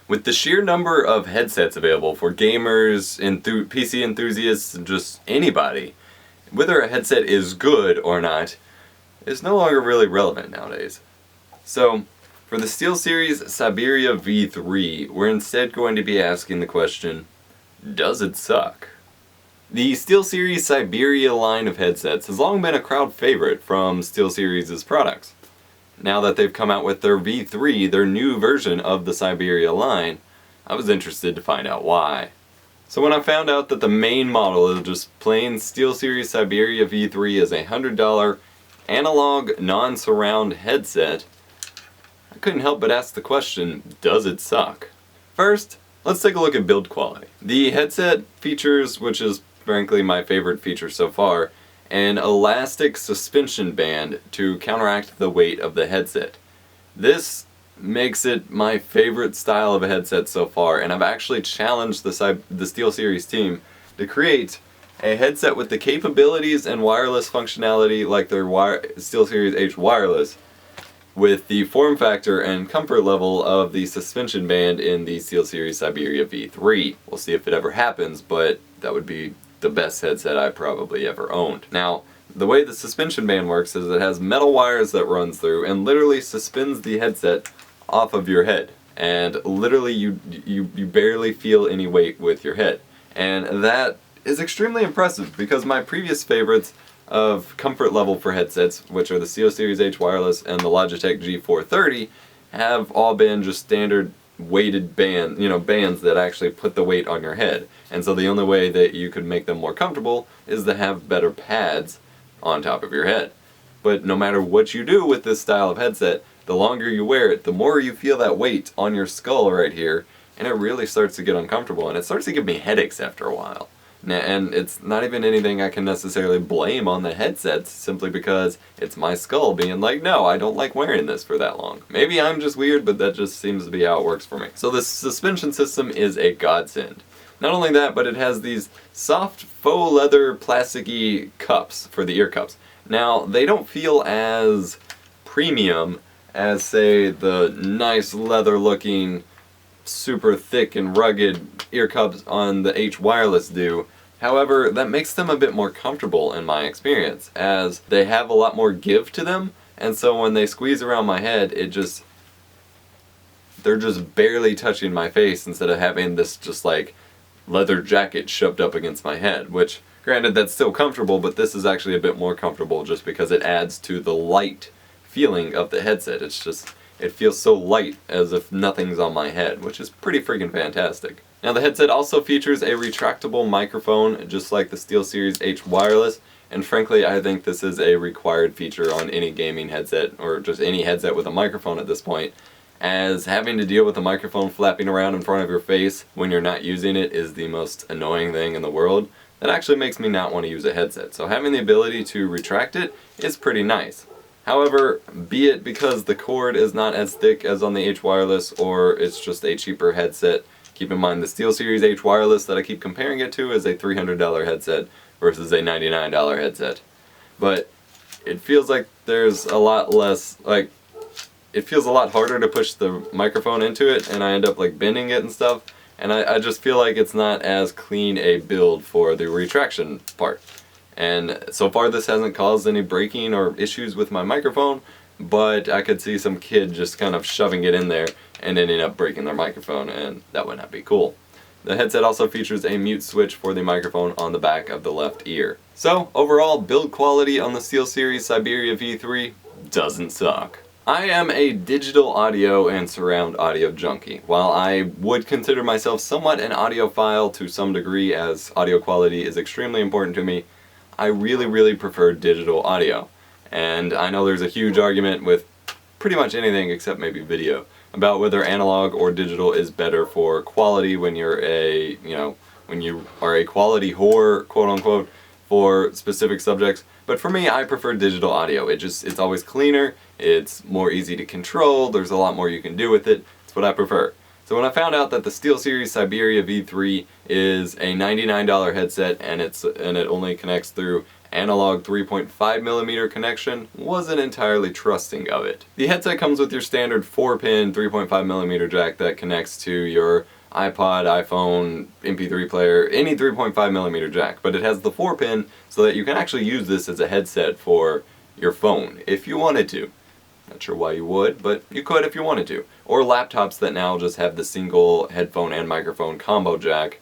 With the sheer number of headsets available for gamers, PC enthusiasts, and just anybody, whether a headset is good or not is no longer really relevant nowadays. So, for the SteelSeries Siberia V3, we're instead going to be asking the question, does it suck? The SteelSeries Siberia line of headsets has long been a crowd favorite from SteelSeries' products. Now that they've come out with their V3, their new version of the Siberia line, I was interested to find out why. So when I found out that the main model of just plain SteelSeries Siberia V3 is a $100 analog non-surround headset, I couldn't help but ask the question, does it suck? First, let's take a look at build quality. The headset features, which is frankly my favorite feature so far, an elastic suspension band to counteract the weight of the headset. This makes it my favorite style of a headset so far, and I've actually challenged the SteelSeries team to create a headset with the capabilities and wireless functionality like their SteelSeries H wireless, with the form factor and comfort level of the suspension band in the SteelSeries Siberia V3. We'll see if it ever happens, but that would be the best headset I probably ever owned. Now, the way the suspension band works is it has metal wires that runs through and literally suspends the headset off of your head. And literally you barely feel any weight with your head. And that is extremely impressive because my previous favorites of comfort level for headsets, which are the SteelSeries H wireless and the Logitech G430, have all been just standard weighted bands that actually put the weight on your head. And so the only way that you could make them more comfortable is to have better pads on top of your head. But no matter what you do with this style of headset, the longer you wear it, the more you feel that weight on your skull right here, and it really starts to get uncomfortable, and it starts to give me headaches after a while. And it's not even anything I can necessarily blame on the headsets, simply because it's my skull being like, no, I don't like wearing this for that long. Maybe I'm just weird, but that just seems to be how it works for me. So this suspension system is a godsend. Not only that, but it has these soft faux leather plasticky cups for the ear cups. Now, they don't feel as premium as, say, the nice leather looking super thick and rugged ear cups on the H wireless do. However, that makes them a bit more comfortable in my experience, as they have a lot more give to them, and so when they squeeze around my head, they're just barely touching my face instead of having this just like leather jacket shoved up against my head, which, granted, that's still comfortable, but this is actually a bit more comfortable just because it adds to the light feeling of the headset. It feels so light as if nothing's on my head, which is pretty freaking fantastic. Now the headset also features a retractable microphone, just like the SteelSeries H wireless, and frankly I think this is a required feature on any gaming headset, or just any headset with a microphone at this point, as having to deal with a microphone flapping around in front of your face when you're not using it is the most annoying thing in the world. That actually makes me not want to use a headset, so having the ability to retract it is pretty nice. However, be it because the cord is not as thick as on the H wireless, or it's just a cheaper headset. Keep in mind the SteelSeries H wireless that I keep comparing it to is a $300 headset versus a $99 headset. But it feels like there's a lot less, it feels a lot harder to push the microphone into it, and I end up like bending it and stuff, and I just feel like it's not as clean a build for the retraction part. And so far this hasn't caused any breaking or issues with my microphone, but I could see some kid just kind of shoving it in there and ending up breaking their microphone, and that would not be cool. The headset also features a mute switch for the microphone on the back of the left ear. So overall, build quality on the SteelSeries Siberia V3 doesn't suck. I am a digital audio and surround audio junkie. While I would consider myself somewhat an audiophile to some degree, as audio quality is extremely important to me, I really prefer digital audio. And I know there's a huge argument with pretty much anything except maybe video about whether analog or digital is better for quality when you're when you are a quality whore, quote unquote, for specific subjects. But for me, I prefer digital audio. It's always cleaner, it's more easy to control, there's a lot more you can do with it. It's what I prefer. So when I found out that the SteelSeries Siberia V3 is a $99 headset and it only connects through analog 3.5mm connection, wasn't entirely trusting of it. The headset comes with your standard 4-pin 3.5mm jack that connects to your iPod, iPhone, MP3 player, any 3.5mm jack, but it has the 4-pin so that you can actually use this as a headset for your phone if you wanted to. Not sure why you would, but you could if you wanted to. Or laptops that now just have the single headphone and microphone combo jack,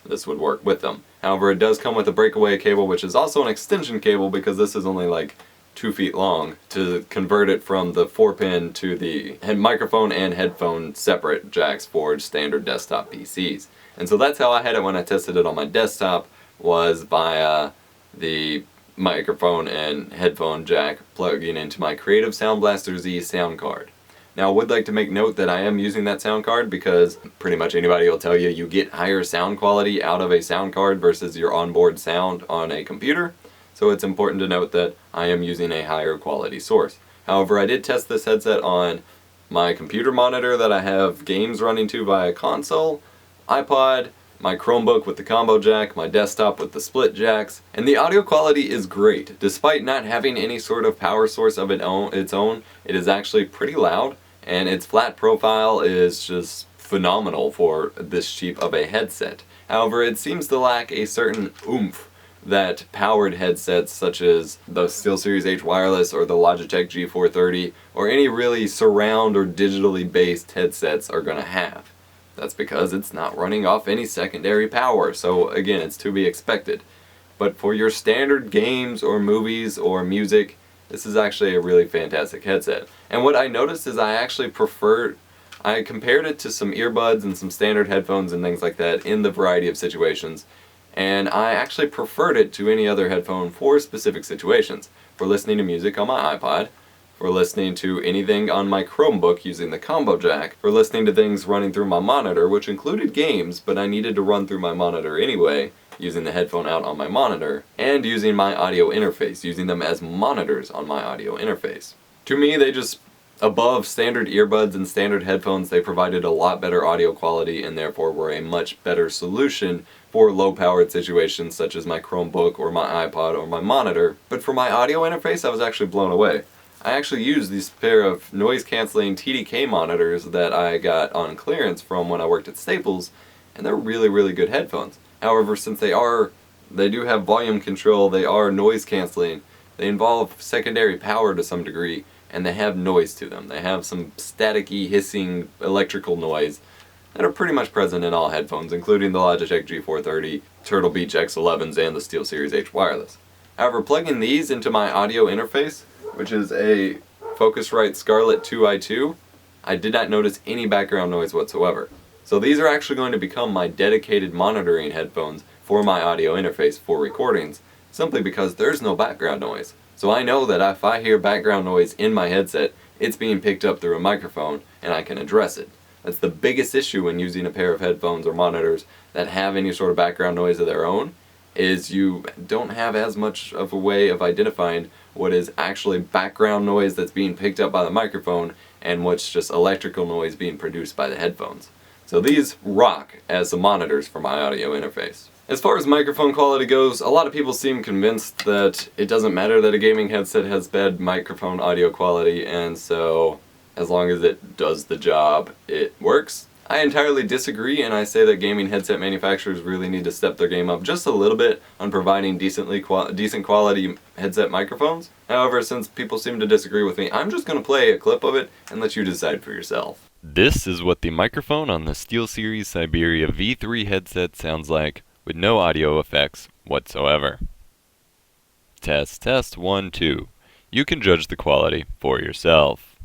this would work with them. However, it does come with a breakaway cable, which is also an extension cable because this is only like 2 feet long, to convert it from the 4-pin to the microphone and headphone separate jacks for standard desktop PCs. And so that's how I had it when I tested it on my desktop, was via the microphone and headphone jack plugging into my Creative Sound Blaster Z sound card. Now I would like to make note that I am using that sound card because pretty much anybody will tell you you get higher sound quality out of a sound card versus your onboard sound on a computer. So it's important to note that I am using a higher quality source. However, I did test this headset on my computer monitor that I have games running to via console, iPod, my Chromebook with the combo jack, my desktop with the split jacks, and the audio quality is great. Despite not having any sort of power source of its own, it is actually pretty loud, and its flat profile is just phenomenal for this cheap of a headset. However, it seems to lack a certain oomph that powered headsets such as the SteelSeries H wireless or the Logitech G430 or any really surround or digitally based headsets are going to have. That's because it's not running off any secondary power, so again, it's to be expected. But for your standard games or movies or music, this is actually a really fantastic headset. And what I noticed is I compared it to some earbuds and some standard headphones and things like that in the variety of situations, and I actually preferred it to any other headphone for specific situations. For listening to music on my iPod, for listening to anything on my Chromebook using the combo jack, for listening to things running through my monitor, which included games, but I needed to run through my monitor anyway, using the headphone out on my monitor, and using my audio interface, using them as monitors on my audio interface. To me, they just, above standard earbuds and standard headphones, they provided a lot better audio quality and therefore were a much better solution for low-powered situations such as my Chromebook or my iPod or my monitor. But for my audio interface, I was actually blown away. I actually used these pair of noise-canceling TDK monitors that I got on clearance from when I worked at Staples, and they're really, really good headphones. However, since they do have volume control, they are noise-canceling, they involve secondary power to some degree, and they have noise to them. They have some staticky, hissing electrical noise that are pretty much present in all headphones, including the Logitech G430, Turtle Beach X11s, and the SteelSeries H wireless. However, plugging these into my audio interface, which is a Focusrite Scarlett 2i2, I did not notice any background noise whatsoever. So these are actually going to become my dedicated monitoring headphones for my audio interface for recordings, simply because there's no background noise. So I know that if I hear background noise in my headset, it's being picked up through a microphone and I can address it. That's the biggest issue when using a pair of headphones or monitors that have any sort of background noise of their own, is you don't have as much of a way of identifying what is actually background noise that's being picked up by the microphone and what's just electrical noise being produced by the headphones. So these rock as the monitors for my audio interface. As far as microphone quality goes, a lot of people seem convinced that it doesn't matter that a gaming headset has bad microphone audio quality, and so as long as it does the job, it works. I entirely disagree, and I say that gaming headset manufacturers really need to step their game up just a little bit on providing decent quality headset microphones. However, since people seem to disagree with me, I'm just going to play a clip of it and let you decide for yourself. This is what the microphone on the SteelSeries Siberia V3 headset sounds like, with no audio effects whatsoever. Test 1, 2. You can judge the quality for yourself.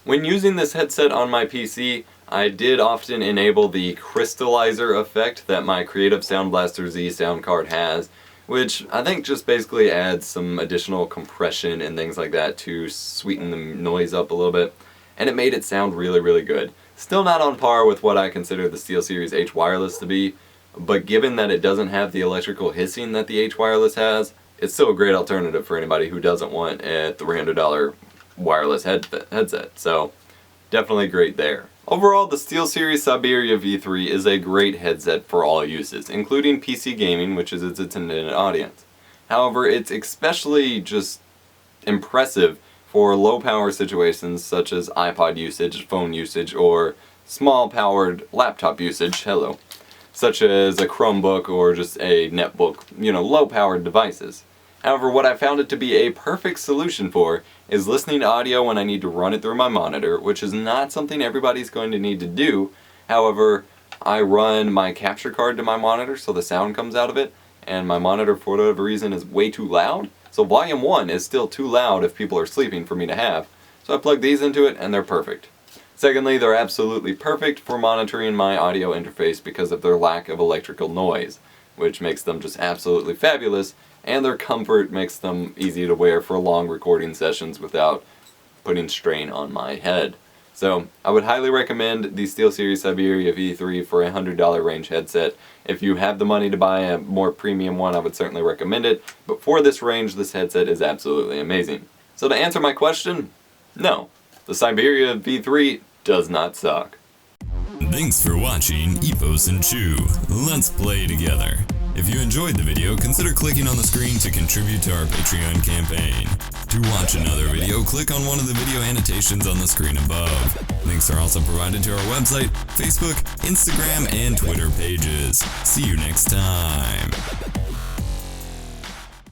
When using this headset on my PC, I did often enable the crystallizer effect that my Creative Sound Blaster Z sound card has, which I think just basically adds some additional compression and things like that to sweeten the noise up a little bit, and it made it sound really, really good. Still not on par with what I consider the SteelSeries H wireless to be, but given that it doesn't have the electrical hissing that the H wireless has, it's still a great alternative for anybody who doesn't want a $300 wireless headset, so definitely great there. Overall, the SteelSeries Siberia V3 is a great headset for all uses, including PC gaming, which is its intended audience. However, it's especially just impressive for low power situations such as iPod usage, phone usage, or small powered laptop usage, such as a Chromebook or just a netbook, low powered devices. However, what I found it to be a perfect solution for is listening to audio when I need to run it through my monitor, which is not something everybody's going to need to do. However, I run my capture card to my monitor so the sound comes out of it, and my monitor, for whatever reason, is way too loud. So volume 1 is still too loud if people are sleeping for me to have. So I plug these into it and they're perfect. Secondly, they're absolutely perfect for monitoring my audio interface because of their lack of electrical noise, which makes them just absolutely fabulous, and their comfort makes them easy to wear for long recording sessions without putting strain on my head. So I would highly recommend the SteelSeries Siberia V3 for a $100 range headset. If you have the money to buy a more premium one, I would certainly recommend it, but for this range, this headset is absolutely amazing. So to answer my question, no, the Siberia V3 does not suck. Thanks for watching Epos and Chew. Let's play together. If you enjoyed the video, consider clicking on the screen to contribute to our Patreon campaign. To watch another video, click on one of the video annotations on the screen above. Links are also provided to our website, Facebook, Instagram, and Twitter pages. See you next time.